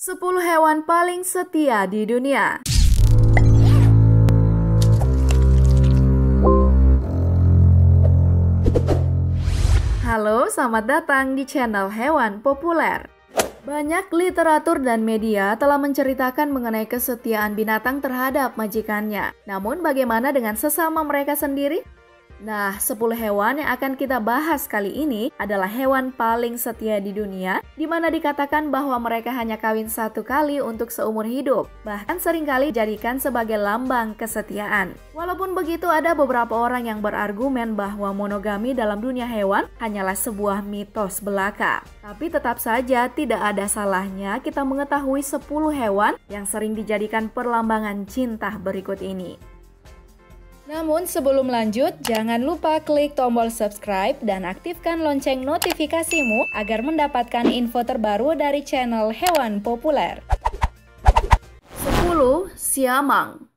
10 hewan paling setia di dunia. Halo, selamat datang di channel Hewan Populer. Banyak literatur dan media telah menceritakan mengenai kesetiaan binatang terhadap majikannya. Namun bagaimana dengan sesama mereka sendiri? Nah, 10 hewan yang akan kita bahas kali ini adalah hewan paling setia di dunia, di mana dikatakan bahwa mereka hanya kawin satu kali untuk seumur hidup, bahkan seringkali dijadikan sebagai lambang kesetiaan. Walaupun begitu, ada beberapa orang yang berargumen bahwa monogami dalam dunia hewan hanyalah sebuah mitos belaka. Tapi tetap saja tidak ada salahnya kita mengetahui 10 hewan yang sering dijadikan perlambangan cinta berikut ini. Namun sebelum lanjut, jangan lupa klik tombol subscribe dan aktifkan lonceng notifikasimu agar mendapatkan info terbaru dari channel Hewan Populer. 10. Siamang.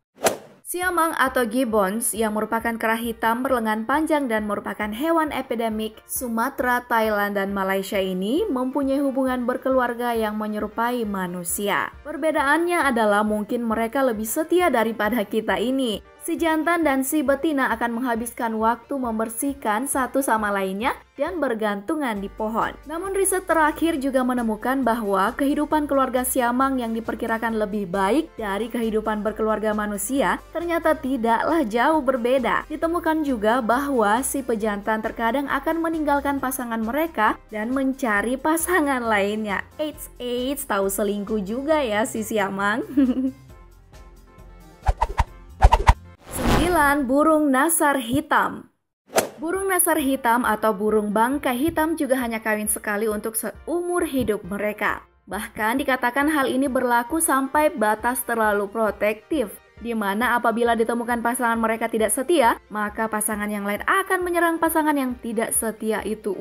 Siamang atau gibbons yang merupakan kera hitam berlengan panjang dan merupakan hewan epidemik Sumatera, Thailand, dan Malaysia ini mempunyai hubungan berkeluarga yang menyerupai manusia. Perbedaannya adalah mungkin mereka lebih setia daripada kita ini. Si jantan dan si betina akan menghabiskan waktu membersihkan satu sama lainnya dan bergantungan di pohon. Namun riset terakhir juga menemukan bahwa kehidupan keluarga siamang yang diperkirakan lebih baik dari kehidupan berkeluarga manusia ternyata tidaklah jauh berbeda. Ditemukan juga bahwa si pejantan terkadang akan meninggalkan pasangan mereka dan mencari pasangan lainnya. Eits, tahu selingkuh juga ya si siamang. 9. Burung nasar hitam. Burung nasar hitam atau burung bangkai hitam juga hanya kawin sekali untuk seumur hidup mereka. Bahkan dikatakan hal ini berlaku sampai batas terlalu protektif, di mana apabila ditemukan pasangan mereka tidak setia, maka pasangan yang lain akan menyerang pasangan yang tidak setia itu.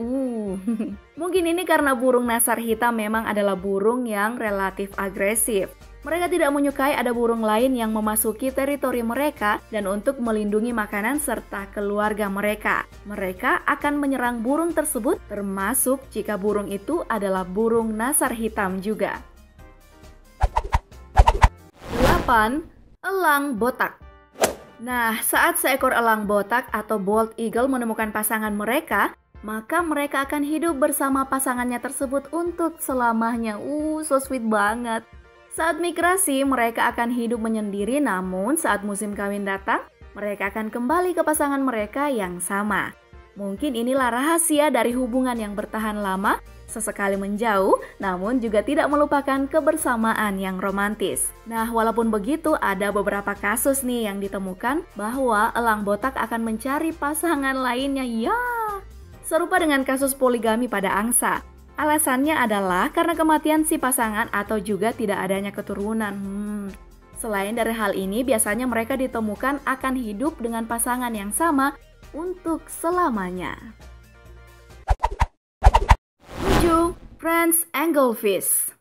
Mungkin ini karena burung nasar hitam memang adalah burung yang relatif agresif. Mereka tidak menyukai ada burung lain yang memasuki teritori mereka dan untuk melindungi makanan serta keluarga mereka. Mereka akan menyerang burung tersebut termasuk jika burung itu adalah burung nasar hitam juga. 8. Elang botak. Nah, saat seekor elang botak atau bald eagle menemukan pasangan mereka, maka mereka akan hidup bersama pasangannya tersebut untuk selamanya. So sweet banget. Saat migrasi, mereka akan hidup menyendiri, namun saat musim kawin datang, mereka akan kembali ke pasangan mereka yang sama. Mungkin inilah rahasia dari hubungan yang bertahan lama, sesekali menjauh, namun juga tidak melupakan kebersamaan yang romantis. Nah, walaupun begitu, ada beberapa kasus nih yang ditemukan bahwa elang botak akan mencari pasangan lainnya. Ya, serupa dengan kasus poligami pada angsa. Alasannya adalah karena kematian si pasangan atau juga tidak adanya keturunan. Selain dari hal ini, biasanya mereka ditemukan akan hidup dengan pasangan yang sama untuk selamanya. 7. French Anglefish.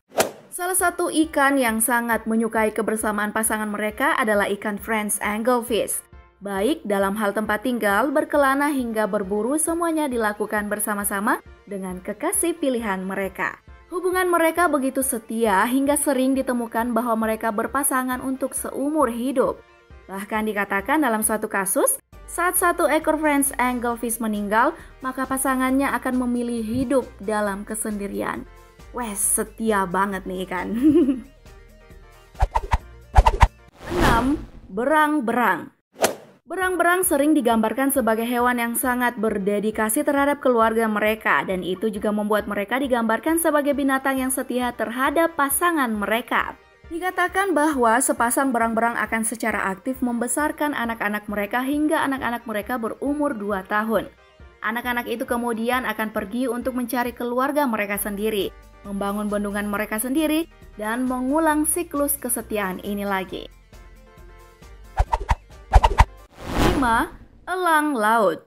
Salah satu ikan yang sangat menyukai kebersamaan pasangan mereka adalah ikan French Anglefish. Baik dalam hal tempat tinggal, berkelana hingga berburu, semuanya dilakukan bersama-sama dengan kekasih pilihan mereka. Hubungan mereka begitu setia hingga sering ditemukan bahwa mereka berpasangan untuk seumur hidup. Bahkan dikatakan dalam suatu kasus, saat satu ekor French Anglefish meninggal, maka pasangannya akan memilih hidup dalam kesendirian. Wes, setia banget nih ikan. 6. Berang-berang. Berang-berang sering digambarkan sebagai hewan yang sangat berdedikasi terhadap keluarga mereka, dan itu juga membuat mereka digambarkan sebagai binatang yang setia terhadap pasangan mereka. Dikatakan bahwa sepasang berang-berang akan secara aktif membesarkan anak-anak mereka hingga anak-anak mereka berumur 2 tahun. Anak-anak itu kemudian akan pergi untuk mencari keluarga mereka sendiri, membangun bendungan mereka sendiri, dan mengulang siklus kesetiaan ini lagi. 5. Elang laut.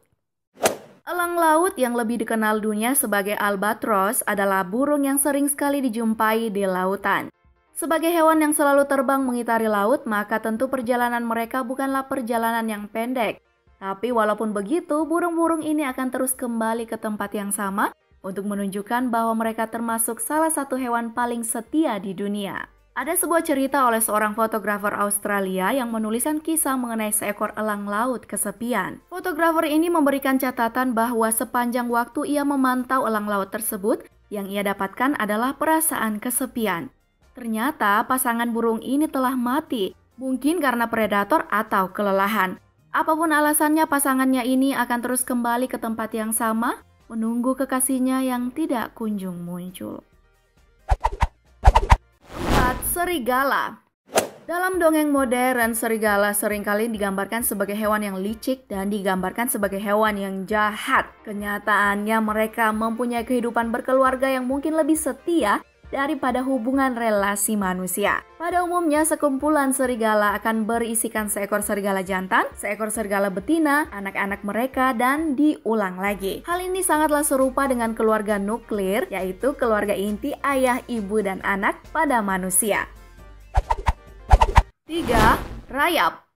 Elang laut yang lebih dikenal dunia sebagai albatros adalah burung yang sering sekali dijumpai di lautan. Sebagai hewan yang selalu terbang mengitari laut, maka tentu perjalanan mereka bukanlah perjalanan yang pendek. Tapi walaupun begitu, burung-burung ini akan terus kembali ke tempat yang sama untuk menunjukkan bahwa mereka termasuk salah satu hewan paling setia di dunia. Ada sebuah cerita oleh seorang fotografer Australia yang menuliskan kisah mengenai seekor elang laut kesepian. Fotografer ini memberikan catatan bahwa sepanjang waktu ia memantau elang laut tersebut, yang ia dapatkan adalah perasaan kesepian. Ternyata pasangan burung ini telah mati, mungkin karena predator atau kelelahan. Apapun alasannya, pasangannya ini akan terus kembali ke tempat yang sama, menunggu kekasihnya yang tidak kunjung muncul. Serigala. Dalam dongeng modern, serigala seringkali digambarkan sebagai hewan yang licik dan digambarkan sebagai hewan yang jahat. Kenyataannya mereka mempunyai kehidupan berkeluarga yang mungkin lebih setia daripada hubungan relasi manusia. Pada umumnya, sekumpulan serigala akan berisikan seekor serigala jantan, seekor serigala betina, anak-anak mereka, dan diulang lagi. Hal ini sangatlah serupa dengan keluarga nuklir, yaitu keluarga inti ayah, ibu, dan anak pada manusia. 3. Rayap.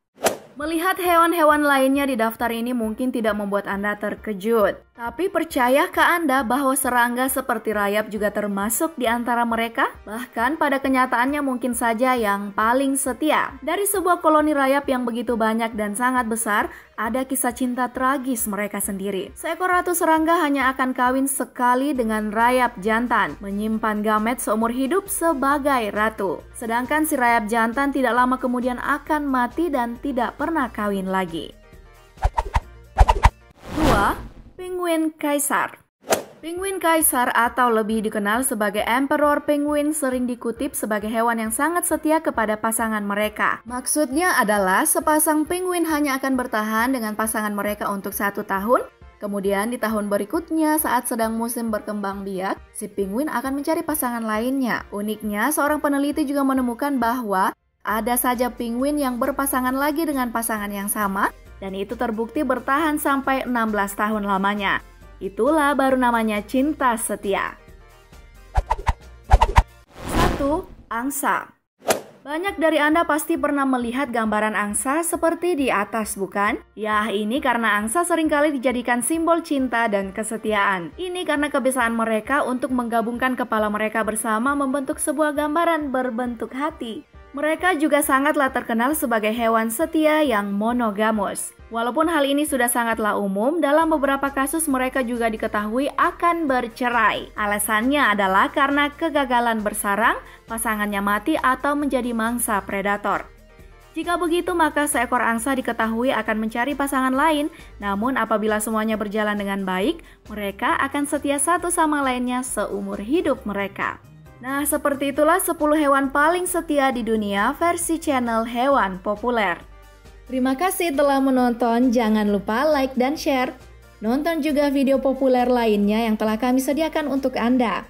Melihat hewan-hewan lainnya di daftar ini mungkin tidak membuat Anda terkejut. Tapi percayakah Anda bahwa serangga seperti rayap juga termasuk di antara mereka? Bahkan pada kenyataannya mungkin saja yang paling setia. Dari sebuah koloni rayap yang begitu banyak dan sangat besar, ada kisah cinta tragis mereka sendiri. Seekor ratu serangga hanya akan kawin sekali dengan rayap jantan, menyimpan gamet seumur hidup sebagai ratu. Sedangkan si rayap jantan tidak lama kemudian akan mati dan tidak pernah kawin lagi. 2. Penguin Kaisar. Penguin kaisar atau lebih dikenal sebagai Emperor Penguin sering dikutip sebagai hewan yang sangat setia kepada pasangan mereka. Maksudnya adalah sepasang penguin hanya akan bertahan dengan pasangan mereka untuk 1 tahun, kemudian di tahun berikutnya saat sedang musim berkembang biak, si penguin akan mencari pasangan lainnya. Uniknya, seorang peneliti juga menemukan bahwa ada saja penguin yang berpasangan lagi dengan pasangan yang sama, dan itu terbukti bertahan sampai 16 tahun lamanya. Itulah baru namanya cinta setia. 1. Angsa. Banyak dari Anda pasti pernah melihat gambaran angsa seperti di atas, bukan? Ya, ini karena angsa seringkali dijadikan simbol cinta dan kesetiaan. Ini karena kebiasaan mereka untuk menggabungkan kepala mereka bersama membentuk sebuah gambaran berbentuk hati. Mereka juga sangatlah terkenal sebagai hewan setia yang monogamus. Walaupun hal ini sudah sangatlah umum, dalam beberapa kasus mereka juga diketahui akan bercerai. Alasannya adalah karena kegagalan bersarang, pasangannya mati atau menjadi mangsa predator. Jika begitu, maka seekor angsa diketahui akan mencari pasangan lain. Namun apabila semuanya berjalan dengan baik, mereka akan setia satu sama lainnya seumur hidup mereka. Nah, seperti itulah 10 hewan paling setia di dunia versi channel Hewan Populer. Terima kasih telah menonton, jangan lupa like dan share. Nonton juga video populer lainnya yang telah kami sediakan untuk Anda.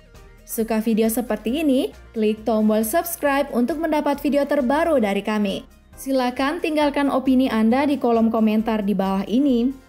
Suka video seperti ini? Klik tombol subscribe untuk mendapat video terbaru dari kami. Silakan tinggalkan opini Anda di kolom komentar di bawah ini.